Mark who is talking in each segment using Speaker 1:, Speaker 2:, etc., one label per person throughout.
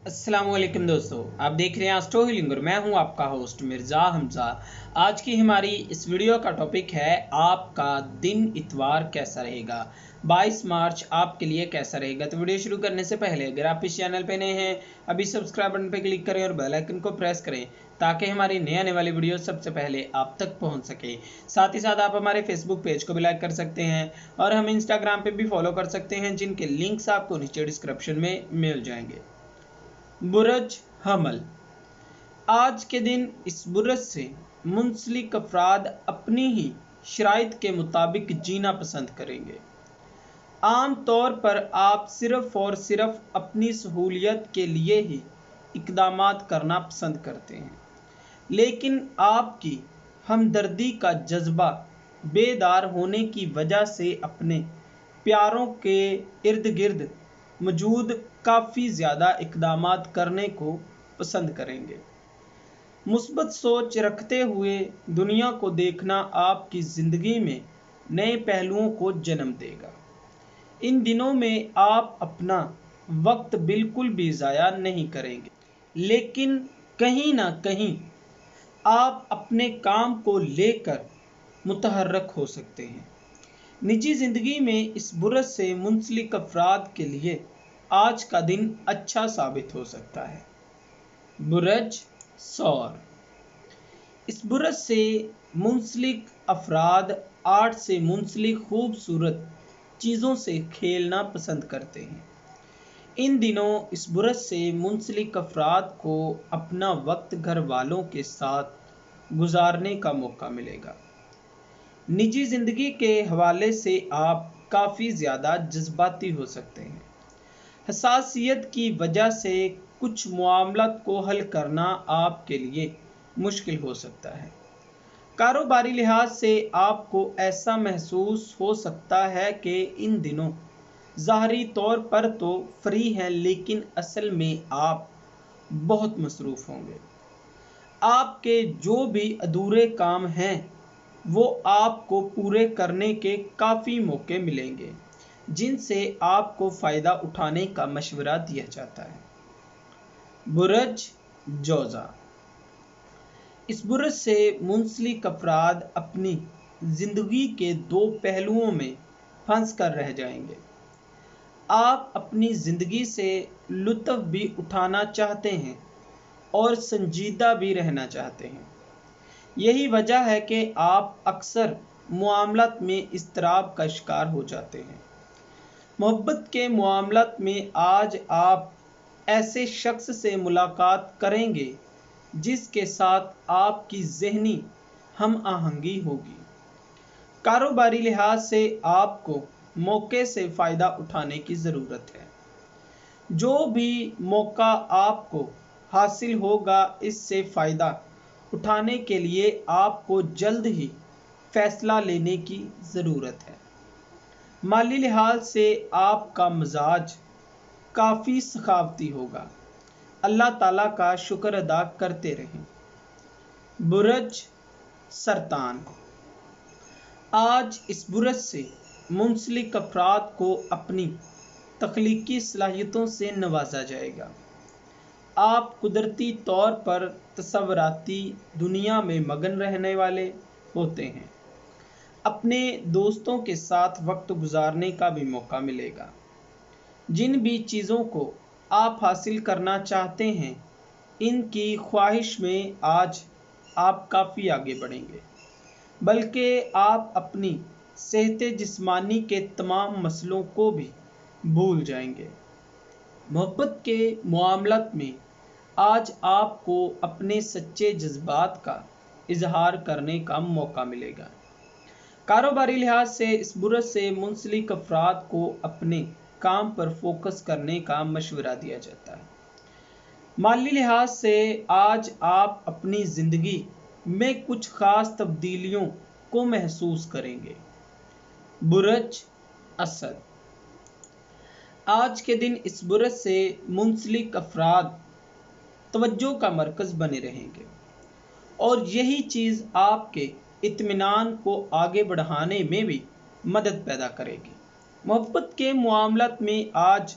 Speaker 1: अस्सलाम वालेकुम दोस्तों, आप देख रहे हैं एस्ट्रो हीलिंग और मैं हूं आपका होस्ट मिर्ज़ा हमज़ा। आज की हमारी इस वीडियो का टॉपिक है आपका दिन इतवार कैसा रहेगा। 22 मार्च आपके लिए कैसा रहेगा। तो वीडियो शुरू करने से पहले अगर आप इस चैनल पे नए हैं, अभी सब्सक्राइब बटन पे क्लिक करें और बेल आइकन को प्रेस करें ताकि हमारी नए आने वाली वीडियो सबसे पहले आप तक पहुँच सके। साथ ही साथ आप हमारे फेसबुक पेज को भी लाइक कर सकते हैं और हम इंस्टाग्राम पर भी फॉलो कर सकते हैं, जिनके लिंक्स आपको नीचे डिस्क्रिप्शन में मिल जाएंगे। बुरज हमल, आज के दिन इस बुरज से मुंसलिक अफराद अपनी ही शराइत के मुताबिक जीना पसंद करेंगे। आम तौर पर आप सिर्फ और सिर्फ अपनी सहूलियत के लिए ही इक़दामात करना पसंद करते हैं, लेकिन आपकी हमदर्दी का जज्बा बेदार होने की वजह से अपने प्यारों के इर्द गिर्द मौजूद काफ़ी ज़्यादा इक़दामात करने को पसंद करेंगे। मुस्बत सोच रखते हुए दुनिया को देखना आपकी ज़िंदगी में नए पहलुओं को जन्म देगा। इन दिनों में आप अपना वक्त बिल्कुल भी ज़ाया नहीं करेंगे, लेकिन कहीं ना कहीं आप अपने काम को लेकर मुतहर्रक हो सकते हैं। निजी ज़िंदगी में इस बुरज से मुंसलिक अफराद के लिए आज का दिन अच्छा साबित हो सकता है। बुरज सौर, इस बुरज से मुंसलिक अफराद आर्ट से मुंसलिक खूबसूरत चीज़ों से खेलना पसंद करते हैं। इन दिनों इस बुरज से मुंसलिक अफराद को अपना वक्त घर वालों के साथ गुजारने का मौका मिलेगा। निजी ज़िंदगी के हवाले से आप काफ़ी ज़्यादा जज्बाती हो सकते हैं। हसासियत की वजह से कुछ मामलात को हल करना आपके लिए मुश्किल हो सकता है। कारोबारी लिहाज से आपको ऐसा महसूस हो सकता है कि इन दिनों ज़ाहरी तौर पर तो फ्री हैं, लेकिन असल में आप बहुत मसरूफ़ होंगे। आपके जो भी अधूरे काम हैं वो आपको पूरे करने के काफ़ी मौके मिलेंगे, जिनसे आपको फ़ायदा उठाने का मशवरा दिया जाता है। बुरज जोज़ा, इस बुरज से मुंसलिक अफराद अपनी ज़िंदगी के दो पहलुओं में फंस कर रह जाएंगे। आप अपनी ज़िंदगी से लुत्फ़ भी उठाना चाहते हैं और संजीदा भी रहना चाहते हैं। यही वजह है कि आप अक्सर मामलात में इज़्तिराब का शिकार हो जाते हैं। मोहब्बत के मामलात में आज आप ऐसे शख्स से मुलाकात करेंगे जिसके साथ आपकी ज़हनी हम आहंगी होगी। कारोबारी लिहाज से आपको मौके से फ़ायदा उठाने की ज़रूरत है। जो भी मौका आपको हासिल होगा, इससे फ़ायदा उठाने के लिए आपको जल्द ही फ़ैसला लेने की ज़रूरत है। माली लिहाज से आपका मिजाज काफ़ी सखावती होगा। अल्लाह ताला का शुक्र अदा करते रहें। बुरज सरतान, आज इस बुरज से मुंसलिक अफराद को अपनी तख्लीकी सलाहियतों से नवाजा जाएगा। आप कुदरती तौर पर तसव्वुराती दुनिया में मगन रहने वाले होते हैं। अपने दोस्तों के साथ वक्त गुजारने का भी मौका मिलेगा। जिन भी चीज़ों को आप हासिल करना चाहते हैं, इनकी ख्वाहिश में आज आप काफ़ी आगे बढ़ेंगे, बल्कि आप अपनी सेहत जिस्मानी के तमाम मसलों को भी भूल जाएंगे। मोहब्बत के मामलात में आज आपको अपने सच्चे जज्बात का इजहार करने का मौका मिलेगा। कारोबारी लिहाज से इस बुरज से मुंसलिक अफराद को अपने काम पर फोकस करने का मशवरा दिया जाता है। माली लिहाज से आज आप अपनी ज़िंदगी में कुछ ख़ास तब्दीलियों को महसूस करेंगे। बुरज असद, आज के दिन इस बुरज से मुंसलिक अफराद तवज्जो का मरकज़ बने रहेंगे और यही चीज़ आपके इत्मीनान को आगे बढ़ाने में भी मदद पैदा करेगी। मोहब्बत के मामलात में आज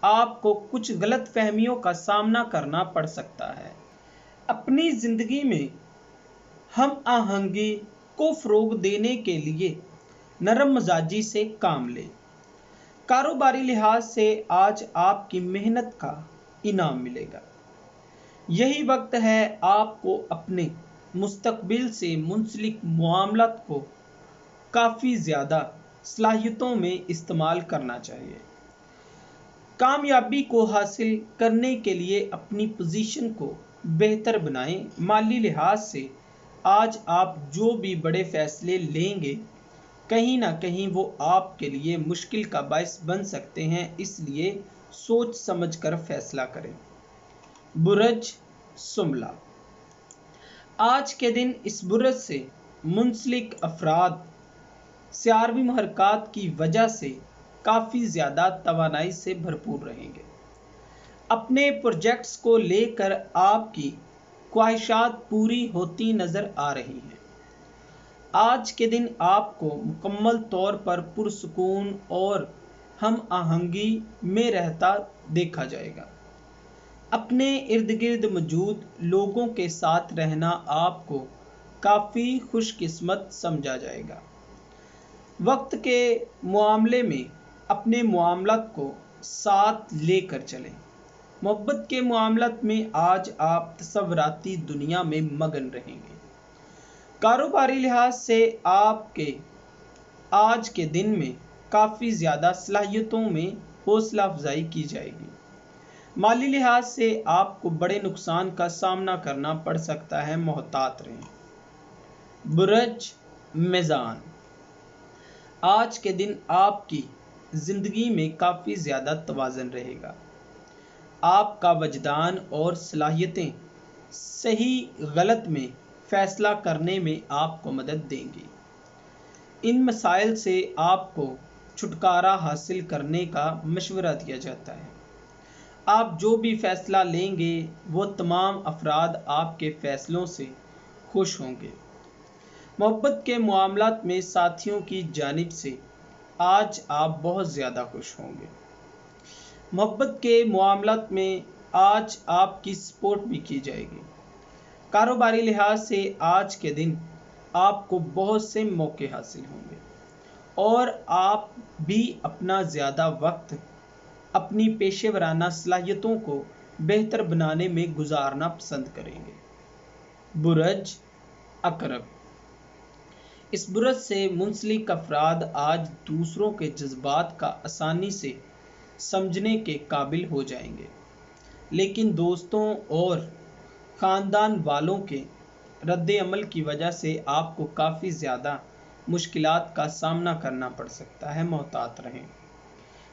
Speaker 1: آپ کو کچھ غلط فہمیوں کا سامنا کرنا پڑ سکتا ہے۔ اپنی زندگی میں ہم آہنگی کو فروغ دینے کے لیے نرم مزاجی سے کام لیں۔ کاروباری لحاظ سے آج آپ کی محنت کا انعام ملے گا۔ یہی وقت ہے آپ کو اپنے مستقبل سے منسلک معاملات کو کافی زیادہ صلاحیتوں میں استعمال کرنا چاہیے۔ کامیابی کو حاصل کرنے کے لیے اپنی پوزیشن کو بہتر بنائیں۔ مالی لحاظ سے آج آپ جو بھی بڑے فیصلے لیں گے کہیں نہ کہیں وہ آپ کے لیے مشکل کا باعث بن سکتے ہیں، اس لیے سوچ سمجھ کر فیصلہ کریں۔ برج شملہ، آج کے دن اس برج سے منسلک افراد سیاروی محرکات کی وجہ سے کافی زیادہ توانائی سے بھرپور رہیں گے۔ اپنے پروجیکٹس کو لے کر آپ کی خواہشات پوری ہوتی نظر آ رہی ہیں۔ آج کے دن آپ کو مکمل طور پر پرسکون اور ہم آہنگی میں رہتا دیکھا جائے گا۔ اپنے ارد گرد موجود لوگوں کے ساتھ رہنا آپ کو کافی خوش قسمت سمجھا جائے گا۔ وقت کے معاملے میں اپنے معاملات کو ساتھ لے کر چلیں۔ محبت کے معاملات میں آج آپ تصوراتی دنیا میں مگن رہیں گے۔ کاروباری لحاظ سے آپ کے آج کے دن میں کافی زیادہ صلاحیتوں میں حوصلہ افزائی کی جائے گی۔ مالی لحاظ سے آپ کو بڑے نقصان کا سامنا کرنا پڑ سکتا ہے، محتاط رہیں۔ برج میزان، آج کے دن آپ کی زندگی میں کافی زیادہ توازن رہے گا۔ آپ کا وجدان اور صلاحیتیں صحیح غلط میں فیصلہ کرنے میں آپ کو مدد دیں گی۔ ان مسائل سے آپ کو چھٹکارا حاصل کرنے کا مشورہ دیا جاتا ہے۔ آپ جو بھی فیصلہ لیں گے وہ تمام افراد آپ کے فیصلوں سے خوش ہوں گے۔ محبت کے معاملات میں ساتھیوں کی جانب سے آج آپ بہت زیادہ خوش ہوں گے۔ محبت کے معاملات میں آج آپ کی سپورٹ بھی کی جائے گی۔ کاروباری لحاظ سے آج کے دن آپ کو بہت سے موقع حاصل ہوں گے اور آپ بھی اپنا زیادہ وقت اپنی پیشہ ورانہ صلاحیتوں کو بہتر بنانے میں گزارنا پسند کریں گے۔ برج عقرب، اس برج سے منسلک افراد آج دوسروں کے جذبات کا آسانی سے سمجھنے کے قابل ہو جائیں گے، لیکن دوستوں اور خاندان والوں کے رد عمل کی وجہ سے آپ کو کافی زیادہ مشکلات کا سامنا کرنا پڑ سکتا ہے، محتاط رہیں۔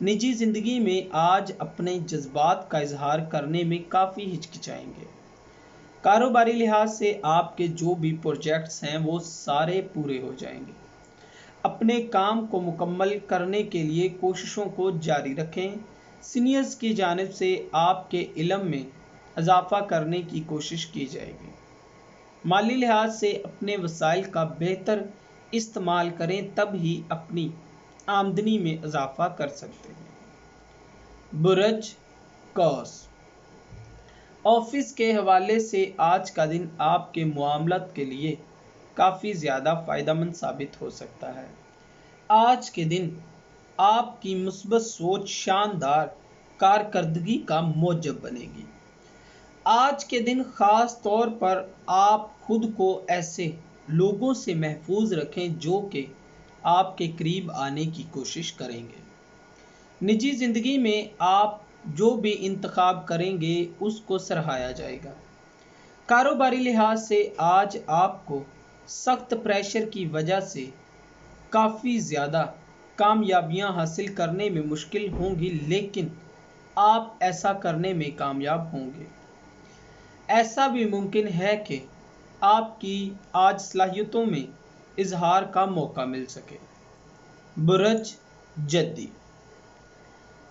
Speaker 1: نجی زندگی میں آج اپنے جذبات کا اظہار کرنے میں کافی ہچکچائیں گے۔ کاروباری لحاظ سے آپ کے جو بھی پروجیکٹس ہیں وہ سارے پورے ہو جائیں گے۔ اپنے کام کو مکمل کرنے کے لیے کوششوں کو جاری رکھیں۔ سینئرز کی جانب سے آپ کے علم میں اضافہ کرنے کی کوشش کی جائے گی۔ مالی لحاظ سے اپنے وسائل کا بہتر استعمال کریں، تب ہی اپنی آمدنی میں اضافہ کر سکتے ہیں۔ برج قوس، آفس کے حوالے سے آج کا دن آپ کے معاملات کے لیے کافی زیادہ فائدہ مند ثابت ہو سکتا ہے۔ آج کے دن آپ کی مثبت سوچ شاندار کارکردگی کا موجب بنے گی۔ آج کے دن خاص طور پر آپ خود کو ایسے لوگوں سے محفوظ رکھیں جو کہ آپ کے قریب آنے کی کوشش کریں گے۔ نجی زندگی میں آپ جو بھی انتخاب کریں گے اس کو سراہا جائے گا۔ کاروباری لحاظ سے آج آپ کو سخت پریشر کی وجہ سے کافی زیادہ کامیابیاں حاصل کرنے میں مشکل ہوں گی، لیکن آپ ایسا کرنے میں کامیاب ہوں گے۔ ایسا بھی ممکن ہے کہ آپ کی آج صلاحیتوں میں اظہار کا موقع مل سکے۔ برج جدی،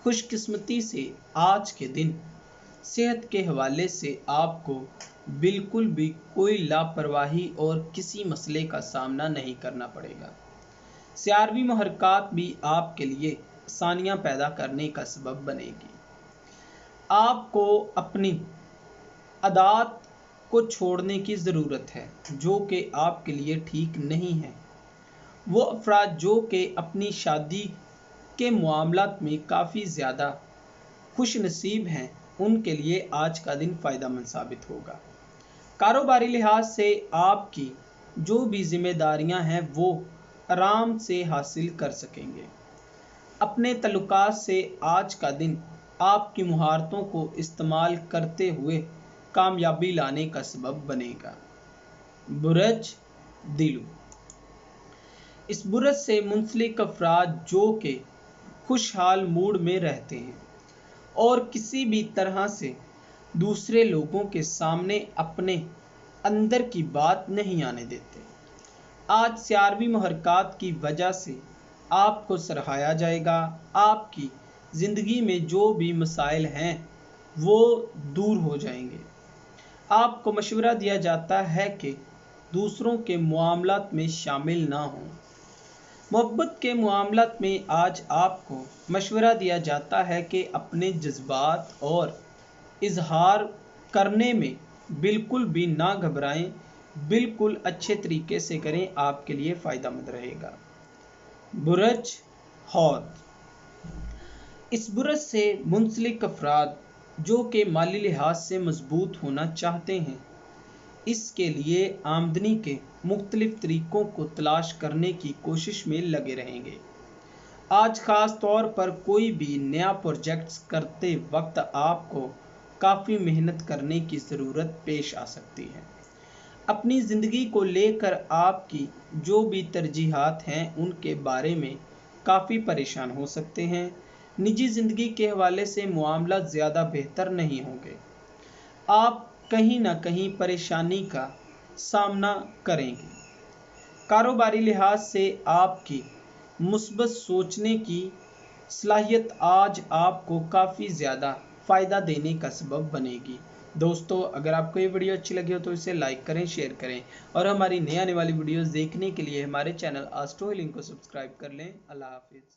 Speaker 1: خوش قسمتی سے آج کے دن صحت کے حوالے سے آپ کو بالکل بھی کوئی لاپرواہی اور کسی مسئلے کا سامنا نہیں کرنا پڑے گا۔ سیاروی محرکات بھی آپ کے لیے آسانیاں پیدا کرنے کا سبب بنے گی۔ आपको अपनी आदत को छोड़ने की ज़रूरत है जो कि आपके लिए ठीक नहीं है। वो अफराद जो कि अपनी शादी के मामलात में काफ़ी ज़्यादा खुश नसीब हैं, उनके लिए आज का दिन फ़ायदेमंद साबित होगा। कारोबारी लिहाज से आपकी जो भी जिम्मेदारियां हैं वो आराम से हासिल कर सकेंगे। अपने तल्लुकात से आज का दिन आपकी महारतों को इस्तेमाल करते हुए कामयाबी लाने का सबब बनेगा। बुरज दिलू, इस बुरज से मुंसलिक अफराद जो कि खुशहाल मूड में रहते हैं और किसी भी तरह से दूसरे लोगों के सामने अपने अंदर की बात नहीं आने देते। आज सियारवी महरकात की वजह से आपको सराहाया जाएगा। आपकी ज़िंदगी में जो भी मसाइल हैं वो दूर हो जाएंगे। आपको मशवरा दिया जाता है कि दूसरों के मामलात में शामिल ना हों। मोहब्बत के मामलात में आज आपको मशवरा दिया जाता है कि अपने जज्बात और इजहार करने में बिल्कुल भी ना घबराएं, बिल्कुल अच्छे तरीके से करें, आपके लिए फ़ायदेमंद रहेगा। बुरज हौत, इस बुरज से मुंसलिक अफराद जो कि माली लिहाज से मजबूत होना चाहते हैं, इसके लिए आमदनी के मुख्तलिफ तरीक़ों को तलाश करने की कोशिश में लगे रहेंगे। आज ख़ास तौर पर कोई भी नया प्रोजेक्ट्स करते वक्त आपको काफ़ी मेहनत करने की ज़रूरत पेश आ सकती है। अपनी ज़िंदगी को लेकर आपकी जो भी तरजीहात हैं उनके बारे में काफ़ी परेशान हो सकते हैं। निजी ज़िंदगी के हवाले से मामला ज़्यादा बेहतर नहीं होंगे। आप कहीं ना कहीं परेशानी का सामना करेंगे। कारोबारी लिहाज से आपकी मुस्बत सोचने की सलाहियत आज आपको काफ़ी ज़्यादा फ़ायदा देने का सबब बनेगी। दोस्तों, अगर आपको ये वीडियो अच्छी लगी हो तो इसे लाइक करें, शेयर करें और हमारी नई आने वाली वीडियोस देखने के लिए हमारे चैनल एस्ट्रो हीलिंग को सब्सक्राइब कर लें। अल्लाह हाफिज़।